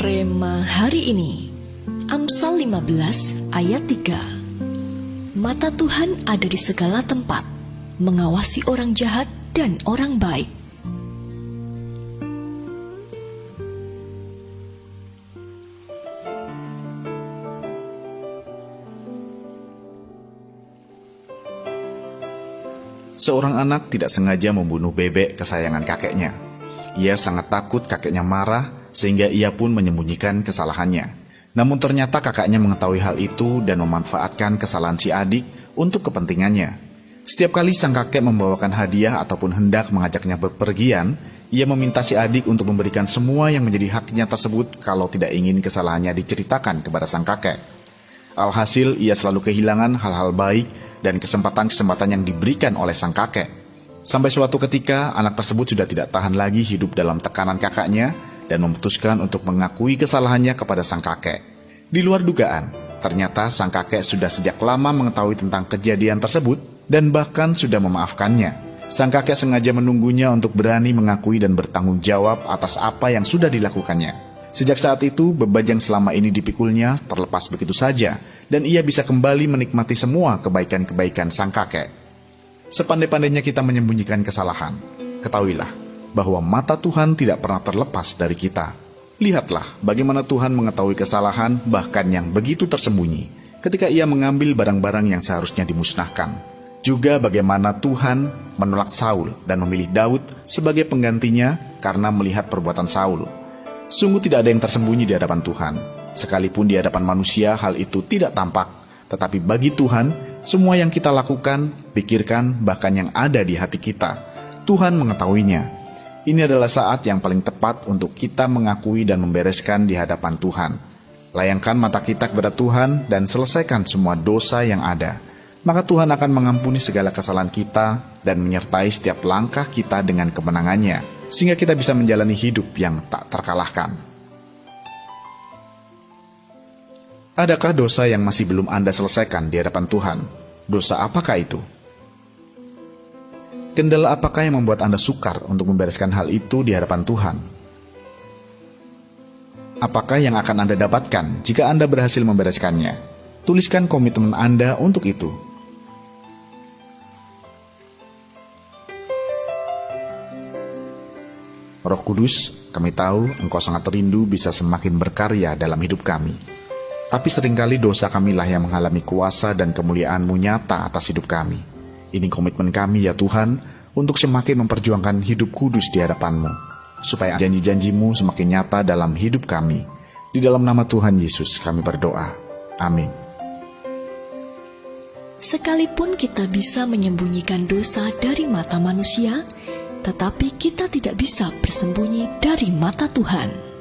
Rema hari ini, Amsal 15 ayat 3. Mata Tuhan ada di segala tempat, mengawasi orang jahat dan orang baik. Seorang anak tidak sengaja membunuh bebek kesayangan kakeknya. Ia sangat takut kakeknya marah, sehingga ia pun menyembunyikan kesalahannya. Namun ternyata kakaknya mengetahui hal itu dan memanfaatkan kesalahan si adik untuk kepentingannya. Setiap kali sang kakek membawakan hadiah ataupun hendak mengajaknya bepergian, ia meminta si adik untuk memberikan semua yang menjadi haknya tersebut kalau tidak ingin kesalahannya diceritakan kepada sang kakek. Alhasil ia selalu kehilangan hal-hal baik dan kesempatan-kesempatan yang diberikan oleh sang kakek. Sampai suatu ketika, anak tersebut sudah tidak tahan lagi hidup dalam tekanan kakaknya dan memutuskan untuk mengakui kesalahannya kepada sang kakek. Di luar dugaan, ternyata sang kakek sudah sejak lama mengetahui tentang kejadian tersebut dan bahkan sudah memaafkannya. Sang kakek sengaja menunggunya untuk berani mengakui dan bertanggung jawab atas apa yang sudah dilakukannya. Sejak saat itu, beban yang selama ini dipikulnya terlepas begitu saja, dan ia bisa kembali menikmati semua kebaikan-kebaikan sang kakek. Sepandai-pandainya kita menyembunyikan kesalahan, ketahuilah bahwa mata Tuhan tidak pernah terlepas dari kita. Lihatlah bagaimana Tuhan mengetahui kesalahan bahkan yang begitu tersembunyi ketika ia mengambil barang-barang yang seharusnya dimusnahkan. Juga bagaimana Tuhan menolak Saul dan memilih Daud sebagai penggantinya karena melihat perbuatan Saul. Sungguh tidak ada yang tersembunyi di hadapan Tuhan. Sekalipun di hadapan manusia hal itu tidak tampak, tetapi bagi Tuhan, semua yang kita lakukan, pikirkan, bahkan yang ada di hati kita, Tuhan mengetahuinya. Ini adalah saat yang paling tepat untuk kita mengakui dan membereskan di hadapan Tuhan. Layangkan mata kita kepada Tuhan dan selesaikan semua dosa yang ada. Maka Tuhan akan mengampuni segala kesalahan kita dan menyertai setiap langkah kita dengan kemenangannya, sehingga kita bisa menjalani hidup yang tak terkalahkan. Adakah dosa yang masih belum Anda selesaikan di hadapan Tuhan? Dosa apakah itu? Kendala apakah yang membuat Anda sukar untuk membereskan hal itu di hadapan Tuhan? Apakah yang akan Anda dapatkan jika Anda berhasil membereskannya? Tuliskan komitmen Anda untuk itu. Roh Kudus, kami tahu Engkau sangat rindu bisa semakin berkarya dalam hidup kami. Tapi seringkali dosa kamilah yang menghalangi kuasa dan kemuliaan-Mu nyata atas hidup kami. Ini komitmen kami ya Tuhan, untuk semakin memperjuangkan hidup kudus di hadapan-Mu, supaya janji-janji-Mu semakin nyata dalam hidup kami. Di dalam nama Tuhan Yesus kami berdoa. Amin. Sekalipun kita bisa menyembunyikan dosa dari mata manusia, tetapi kita tidak bisa bersembunyi dari mata Tuhan.